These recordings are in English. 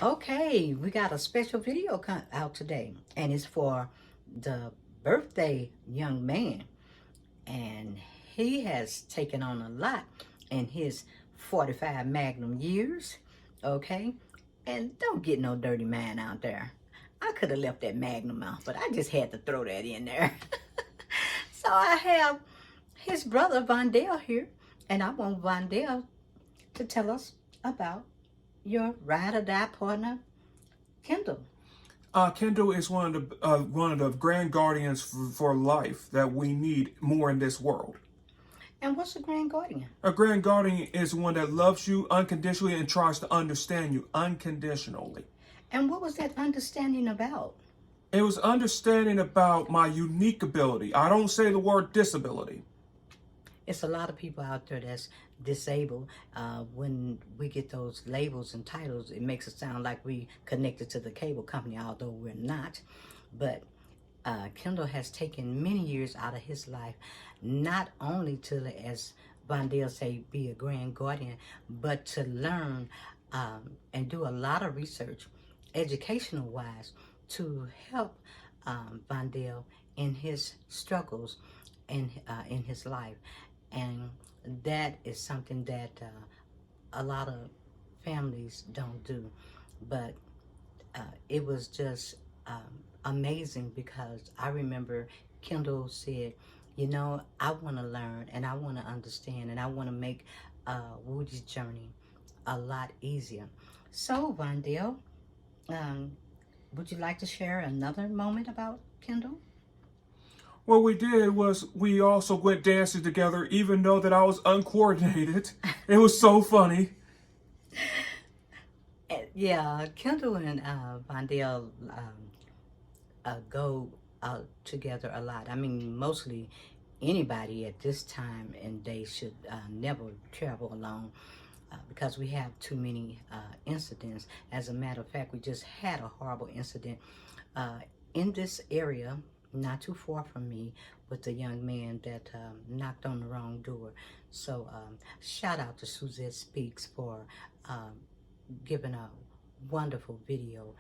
Okay, we got a special video out today, and it's for the birthday young man. And he has taken on a lot in his 45 Magnum years, okay? And don't get no dirty man out there. I could have left that Magnum out, but I just had to throw that in there. So I have his brother, Vondell, here, and I want Vondell to tell us about your ride or die partner, Kyndell. Kyndell is one of the grand guardians for life that we need more in this world. And what's a grand guardian? A grand guardian is one that loves you unconditionally and tries to understand you unconditionally. And what was that understanding about? It was understanding about my unique ability. I don't say the word disability. It's a lot of people out there that's disabled. When we get those labels and titles, it makes it sound like we connected to the cable company, although we're not. But Kyndell has taken many years out of his life, not only to, as Vondell say, be a grand guardian, but to learn and do a lot of research, educational-wise, to help Vondell in his struggles in his life. And that is something that a lot of families don't do. But it was just amazing, because I remember Kyndell said, you know, I want to learn and I want to understand and I want to make Woody's journey a lot easier. So, Vondell, would you like to share another moment about Kyndell? What we did was we also went dancing together, even though that I was uncoordinated. It was so funny. Yeah, Kyndell and Vondell go out together a lot. I mean, mostly anybody at this time and day should never travel alone, because we have too many incidents. As a matter of fact, we just had a horrible incident in this area, not too far from me, with a young man that knocked on the wrong door. So shout out to Suzette Speaks for giving a wonderful video,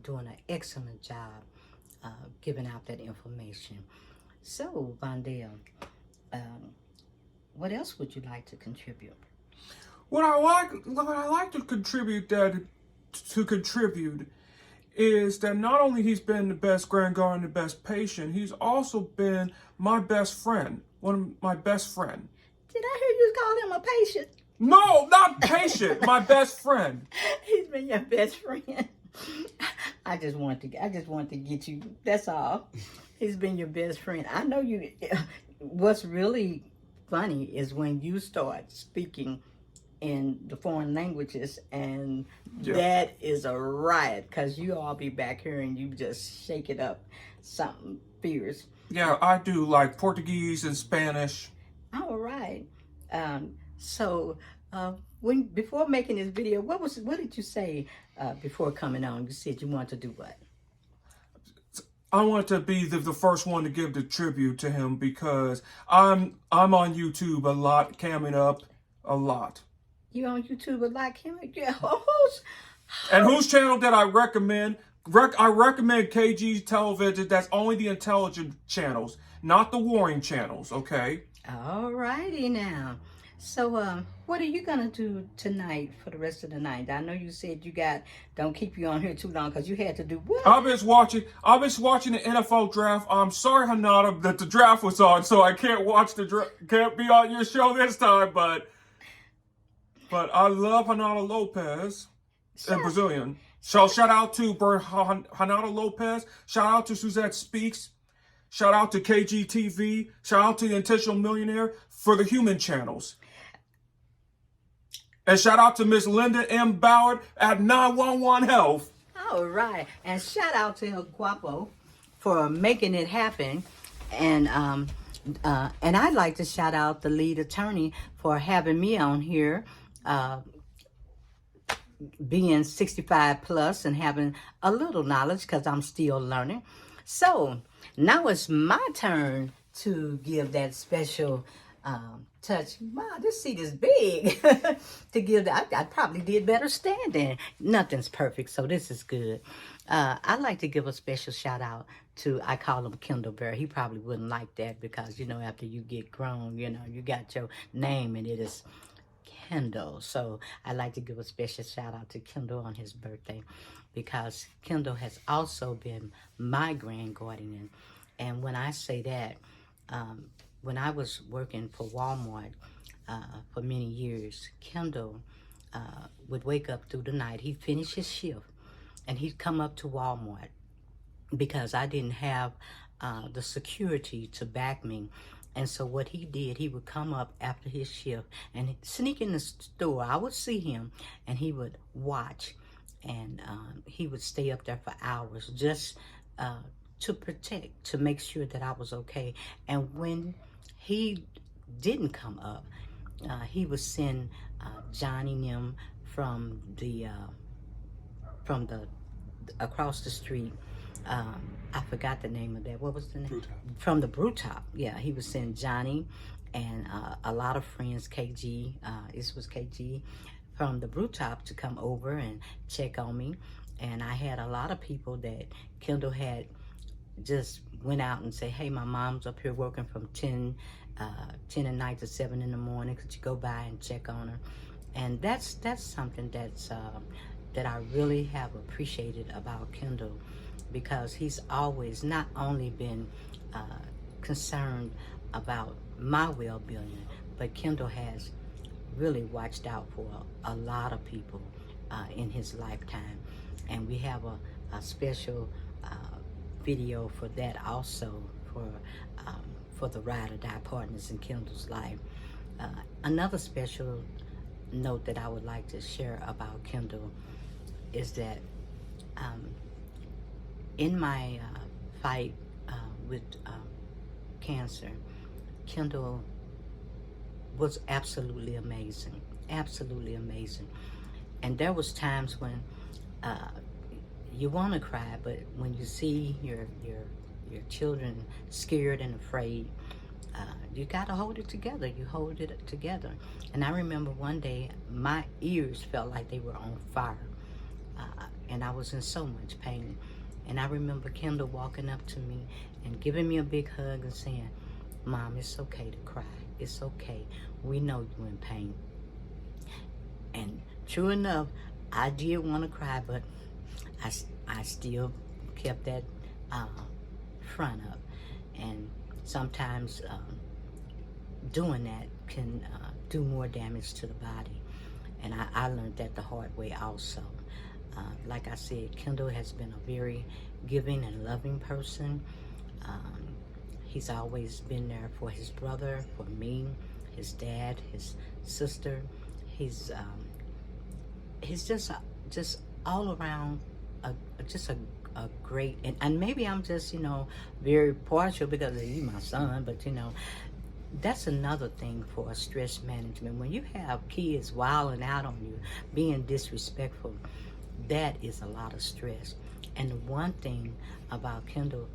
doing an excellent job giving out that information. So, Vondell, what else would you like to contribute? What I like to contribute is that not only he's been the best grand guardian, the best patient, he's also been my best friend, one of my best friend. Did I hear you call him a patient? No, not patient, my best friend. He's been your best friend. I just want to get you. That's all. He's been your best friend. I know you. What's really funny is when you start speaking in the foreign languages, and that is a riot, because you all be back here and you just shake it up, something fierce. Yeah, I do, like Portuguese and Spanish. All right. So before making this video, what did you say before coming on? You said you wanted to do what? I want to be the first one to give the tribute to him, because I'm on YouTube a lot, camming up a lot. You on YouTube a lot, camming? Yeah. And whose channel did I recommend? I recommend KG Television. That's only the intelligent channels, not the warring channels, okay? All righty now. So, what are you going to do tonight for the rest of the night? I know you said don't keep you on here too long, because you had to do what? I've been watching the NFL draft. I'm sorry, Hanada, that the draft was on, so I can't can't be on your show this time, but I love Hanada Lopez, a Brazilian. So shout out to Hanada Lopez. Shout out to Suzette Speaks. Shout out to KG TV. Shout out to the Intentional Millionaire for the human channels. And shout out to Miss Linda M. Ballard at 911 Health. All right. And shout out to El Guapo for making it happen. And I'd like to shout out the lead attorney for having me on here, being 65 plus and having a little knowledge, because I'm still learning. So now it's my turn to give that special touch. Wow, this seat is big. To give that, I probably did better standing. Nothing's perfect, so this is good. I'd like to give a special shout out to, I call him Kyndell Ballard. He probably wouldn't like that because, after you get grown, you got your name and it is Kyndell. So I'd like to give a special shout out to Kyndell on his birthday because Kyndell has also been my grand guardian. And when I say that, when I was working for Walmart for many years, Kyndell would wake up through the night. He'd finish his shift and he'd come up to Walmart because I didn't have the security to back me. And so what he did, he would come up after his shift and sneak in the store. I would see him and he would watch, and he would stay up there for hours just to protect, to make sure that I was okay. And when he didn't come up, he would send Johnny and them from the across the street. I forgot the name of that. What was the name? From the Brew Top. Yeah, he would send Johnny and a lot of friends, KG, this was KG, from the Brew Top to come over and check on me. And I had a lot of people that Kyndell had just went out and say, hey, my mom's up here working from 10 at night to 7 in the morning. Could you go by and check on her? And that's something that's that I really have appreciated about Kyndell, because he's always not only been concerned about my well-being, but Kyndell has really watched out for a lot of people in his lifetime. And we have a special video for that also, for the ride or die partners in Kyndell's life. Another special note that I would like to share about Kyndell is that in my fight with cancer, Kyndell was absolutely amazing, absolutely amazing. And there was times when you want to cry, but when you see your children scared and afraid, you got to hold it together. You hold it together. And I remember one day my ears felt like they were on fire, and I was in so much pain. And I remember Kyndell walking up to me and giving me a big hug and saying, Mom, it's okay to cry. It's okay. We know you're in pain. And true enough, I did want to cry, but I still kept that front up. And sometimes doing that can do more damage to the body. And I learned that the hard way also. Like I said, Kyndell has been a very giving and loving person. He's always been there for his brother, for me, his dad, his sister. He's just all around a great, and maybe I'm just very partial because he's my son, but that's another thing for stress management. When you have kids wilding out on you, being disrespectful, that is a lot of stress. And the one thing about Kyndell,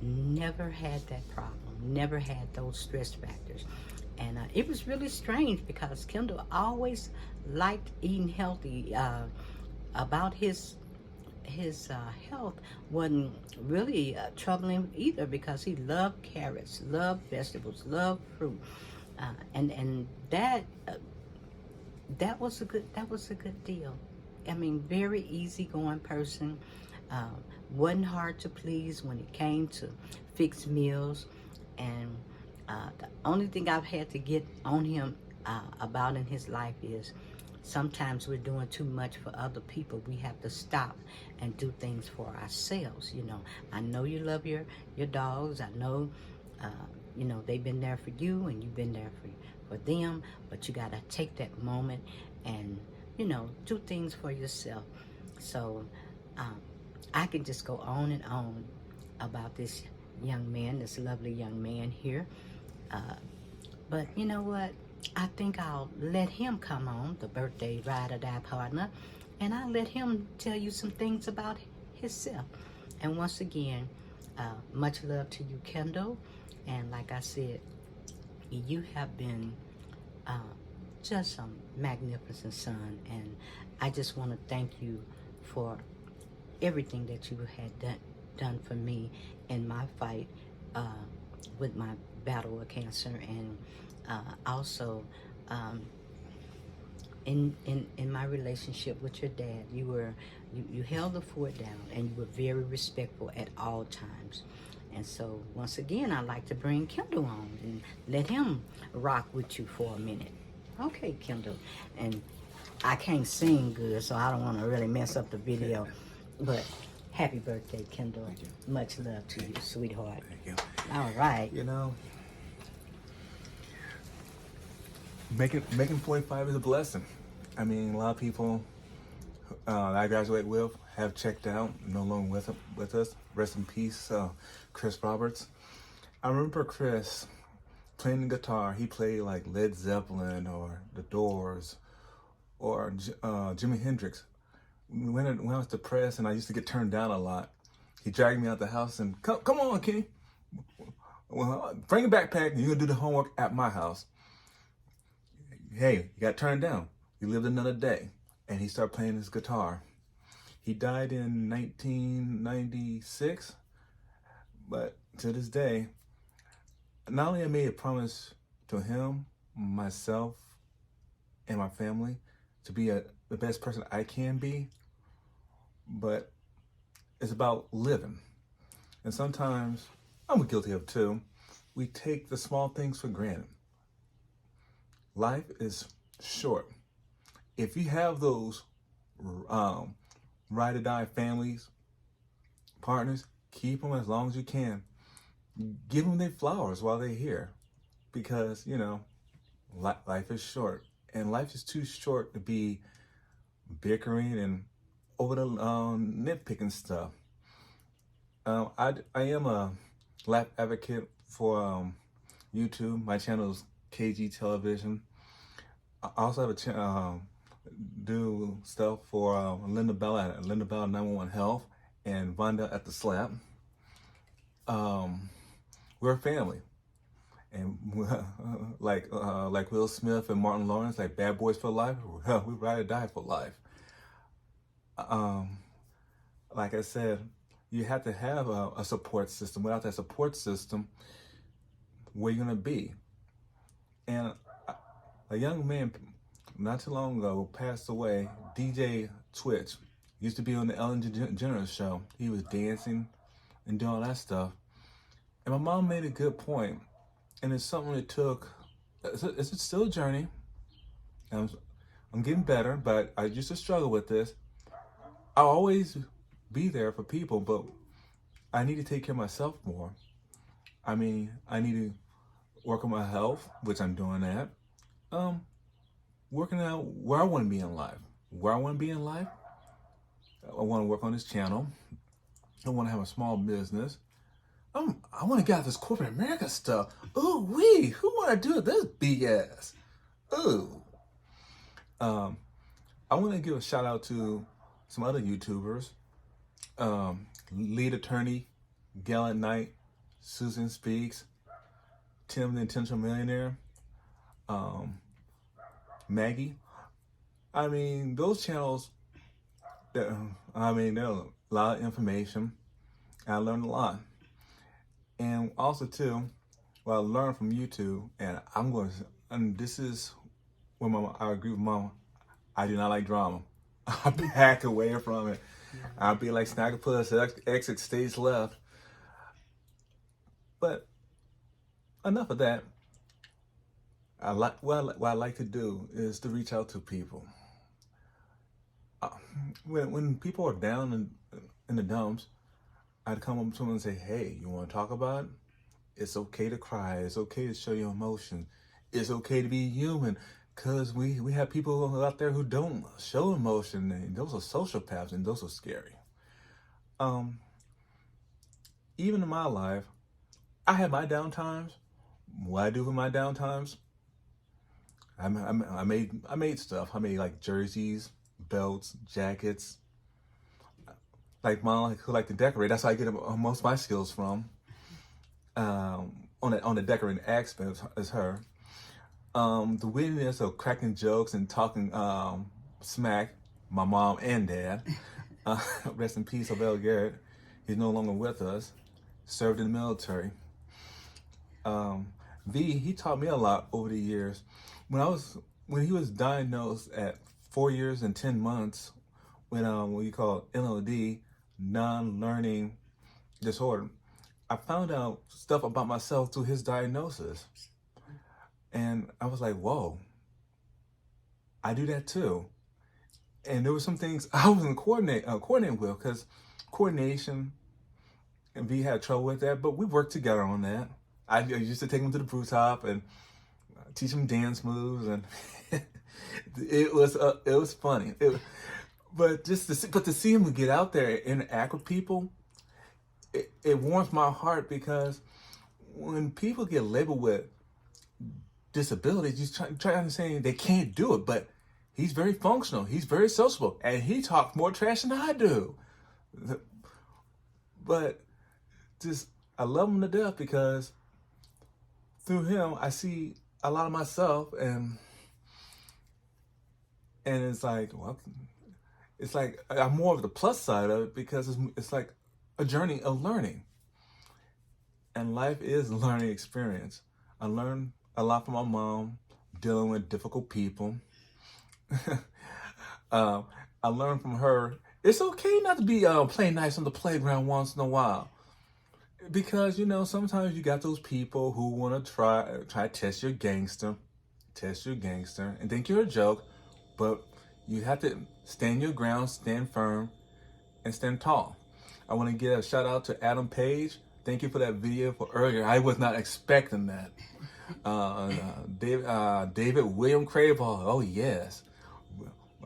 never had that problem, never had those stress factors. And it was really strange because Kyndell always liked eating healthy. About his health wasn't really troubling either, because he loved carrots, loved vegetables, loved fruit, and that was a good deal. I mean, very easygoing person. Wasn't hard to please when it came to fixed meals. And the only thing I've had to get on him about in his life is sometimes we're doing too much for other people. We have to stop and do things for ourselves. I know you love your dogs. I know, they've been there for you and you've been there for them, but you got to take that moment and, do things for yourself. So I can just go on and on about this young man, this lovely young man here. But you know what? I think I'll let him come on, the birthday ride or die partner, and I'll let him tell you some things about himself. And once again, much love to you, Kyndell. And like I said, you have been uh, just a magnificent son, and I just want to thank you for everything that you had done for me in my fight uh, with my battle with cancer, and also um, in my relationship with your dad. You held the fort down, and you were very respectful at all times. And so once again, I'd like to bring Kyndell on and let him rock with you for a minute. Okay, Kyndell. And I can't sing good, so I don't want to really mess up the video. But happy birthday, Kyndell. Thank you. Much love to you, sweetheart. Thank you. All right. You know, making 45 is a blessing. I mean, a lot of people I graduate with have checked out, no longer with us. Rest in peace, Chris Roberts. I remember Chris playing the guitar. He played like Led Zeppelin or The Doors or Jimi Hendrix. When I was depressed and I used to get turned down a lot, he dragged me out the house and come on, Kenny. Well, bring a backpack and you're gonna do the homework at my house. Hey, you got turned down. You lived another day. And he started playing his guitar. He died in 1996, but to this day, not only I made a promise to him, myself, and my family to be the best person I can be, but it's about living. And sometimes, I'm guilty of too, we take the small things for granted. Life is short. If you have those ride or die families, partners, keep them as long as you can. Give them their flowers while they're here, because you know life is short, and life is too short to be bickering and over the nitpicking stuff. I am a life advocate for YouTube. My channel is KG Television. I also have a channel. Do stuff for Kyndell Ballard at Kyndell Ballard 911 Health and Vonda at the Slap. We're a family, and like Will Smith and Martin Lawrence, like Bad Boys for Life. We ride or die for life. Like I said, you have to have a support system. Without that support system, where you gonna be? And a young man not too long ago passed away. DJ Twitch used to be on the Ellen DeGeneres show. He was dancing and doing all that stuff. And my mom made a good point, and it's something that took. It's still a journey. I'm getting better, but I used to struggle with this. I'll always be there for people, but I need to take care of myself more. I mean, I need to work on my health, which I'm doing that. Working out where I want to be in life. Where I want to be in life, I want to work on this channel. I want to have a small business. I want to get out this corporate America stuff. Ooh wee, who want to do this BS? Ooh. I want to give a shout out to some other YouTubers. Lead Attorney, Gallant Knight, Susan Speaks, Tim the Intentional Millionaire, Maggie. I mean, those channels, they're a lot of information. I learned a lot. And also too, what I learned from YouTube, and this is where I agree with Mama, I do not like drama. I back away from it. I'll be like Snagglepuss, exit stage left. But enough of that. What I like to do is to reach out to people. When people are down in the dumps, I'd come up to them and say, hey, you want to talk about it? It's okay to cry. It's okay to show your emotions. It's okay to be human, because we have people out there who don't show emotion, and those are sociopaths, and those are scary. Even in my life, I have my down times. What I do with my down times, I made stuff. I made like jerseys, belts, jackets. Like Mom, who like to decorate. That's how I get most of my skills from. on the decorating aspect is her. The wittiness of cracking jokes and talking smack, my mom and dad. Rest in peace, Abel Garrett. He's no longer with us. Served in the military. He taught me a lot over the years. When he was diagnosed at 4 years and 10 months with what you call NLD, non-learning disorder, I found out stuff about myself through his diagnosis. And I was like, whoa, I do that too. And there were some things I wasn't coordinating with, because coordination, and V had trouble with that, but we worked together on that. I used to take him to the brew top and teach him dance moves, and it was funny. But to see him get out there and interact with people, it warms my heart, because when people get labeled with disabilities, you try to understand they can't do it, but he's very functional, he's very sociable, and he talks more trash than I do. But I love him to death, because through him I see a lot of myself, and it's like, well, it's like I'm more of the plus side of it, because it's like a journey of learning, and life is a learning experience. I learned a lot from my mom, dealing with difficult people. I learned from her, it's okay not to be playing nice on the playground once in a while. Because, sometimes you got those people who want to try to test your gangster, and think you're a joke, but you have to stand your ground, stand firm, and stand tall. I want to give a shout out to Adam Page. Thank you for that video for earlier. I was not expecting that. David William Craval. Oh yes.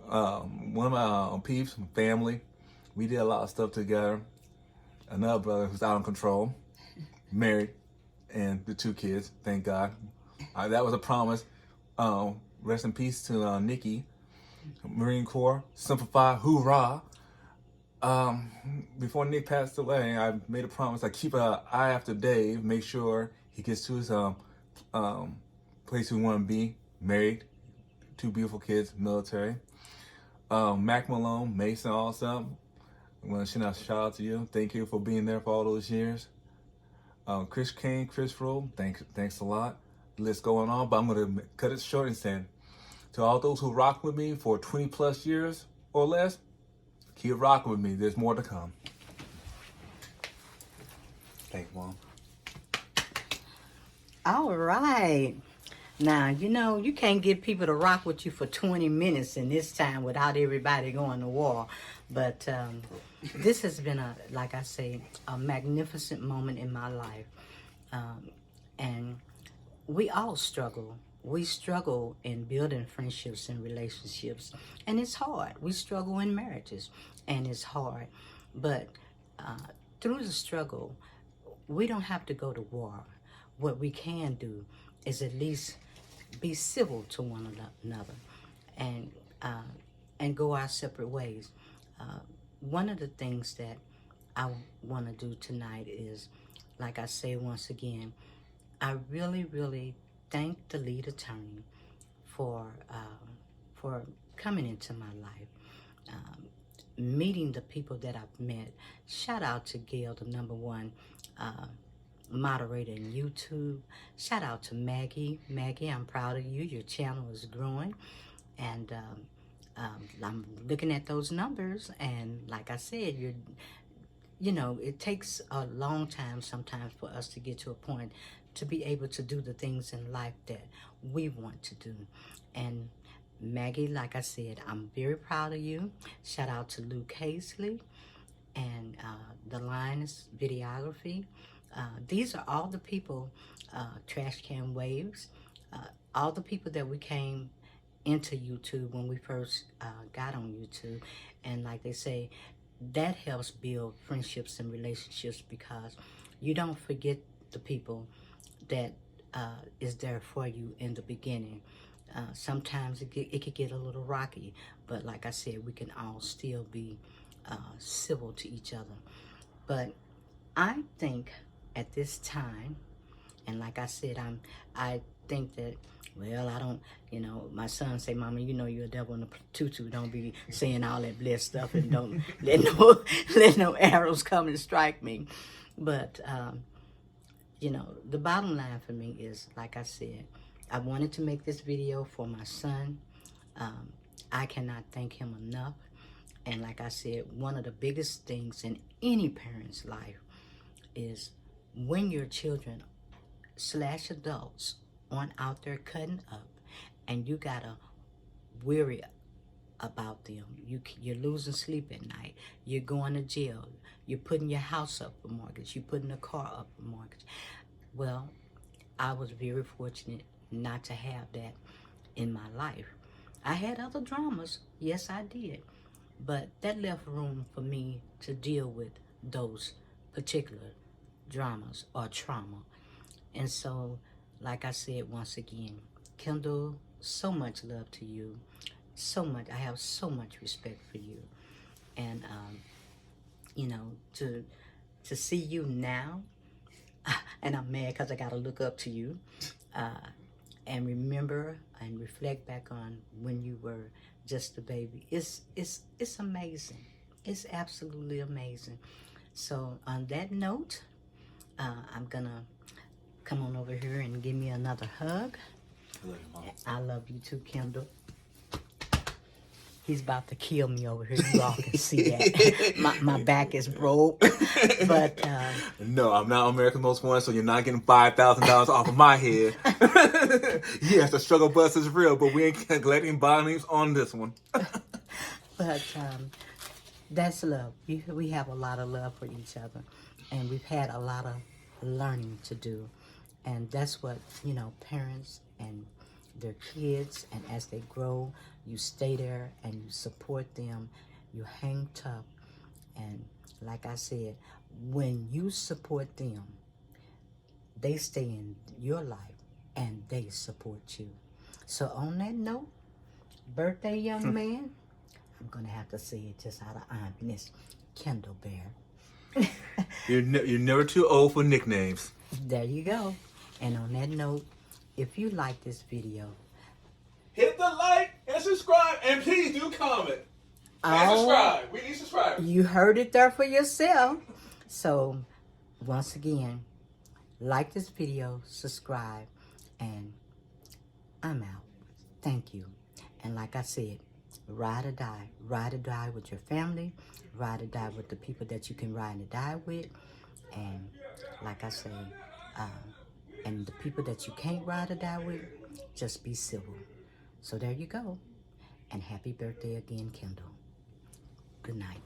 One of my peeps, family. We did a lot of stuff together. Another brother who's out of control, married, and the 2 kids. Thank God. That was a promise. Rest in peace to Nikki, Marine Corps, Simplify, hoorah. Before Nick passed away, I made a promise. I keep an eye after Dave, make sure he gets to his place we want to be, married, 2 beautiful kids, military. Mac Malone, Mason, also. I want to send out a shout out to you. Thank you for being there for all those years. Chris Kane, Chris Rowe, thanks a lot. The list going on, but I'm going to cut it short and say, to all those who rock with me for 20 plus years or less, keep rocking with me. There's more to come. Thank you, Mom. All right. Now, you can't get people to rock with you for 20 minutes in this time without everybody going to war. But this has been, like I say, a magnificent moment in my life. And we all struggle. We struggle in building friendships and relationships. And it's hard. We struggle in marriages. And it's hard. But through the struggle, we don't have to go to war. What we can do is at least be civil to one another and go our separate ways. One of the things that I want to do tonight is, like I say once again, I really, really thank the lead attorney for coming into my life, meeting the people that I've met. Shout out to Gail, the #1 moderator in YouTube. Shout out to Maggie. Maggie, I'm proud of you. Your channel is growing, and I'm looking at those numbers, and like I said, it takes a long time sometimes for us to get to a point to be able to do the things in life that we want to do. And Maggie, like I said, I'm very proud of you. Shout out to Luke Hazley and the Lioness Videography. These are all the people, Trash Can Waves, all the people that we came into YouTube when we first got on YouTube. And like they say, that helps build friendships and relationships, because you don't forget the people that is there for you in the beginning. Sometimes it could get a little rocky, but like I said, we can all still be civil to each other. But I think at this time And like I said, I think that, well, I don't, my son say, Mama, you're a devil in a tutu. Don't be saying all that blessed stuff, and don't let no arrows come and strike me. But, the bottom line for me is, like I said, I wanted to make this video for my son. I cannot thank him enough. And like I said, one of the biggest things in any parent's life is when your children / adults aren't out there cutting up, and you gotta worry about them. You're losing sleep at night. You're going to jail. You're putting your house up for mortgage. You're putting a car up for mortgage. Well, I was very fortunate not to have that in my life. I had other dramas. Yes, I did. But that left room for me to deal with those particular dramas or trauma. And so, like I said once again, Kyndell, so much love to you. So much. I have so much respect for you. And, to see you now, and I'm mad because I got to look up to you, and remember and reflect back on when you were just a baby. It's amazing. It's absolutely amazing. So on that note, I'm gonna come on over here and give me another hug. I love you, Mom. I love you too, Kyndell. He's about to kill me over here. You all can see that. My back is broke. But no, I'm not America's Most Wanted, so you're not getting $5,000 off of my head. Yes, the struggle bus is real, but we ain't collecting bottom on this one. But that's love. We have a lot of love for each other, and we've had a lot of learning to do, and that's what parents and their kids, and as they grow, you stay there and you support them, you hang tough. And like I said, when you support them, they stay in your life and they support you. So on that note, birthday young man, I'm gonna have to say it just out of honest, Kyndell Bear. You're never too old for nicknames. There you go. And on that note, if you like this video, hit the like and subscribe, and please do comment. And subscribe. We need subscribers. You heard it there for yourself. So, once again, like this video, subscribe, and I'm out. Thank you. And like I said, ride or die. Ride or die with your family. Ride or die with the people that you can ride or die with. And like I say, and the people that you can't ride or die with, just be civil. So there you go. And happy birthday again, Kyndell. Good night.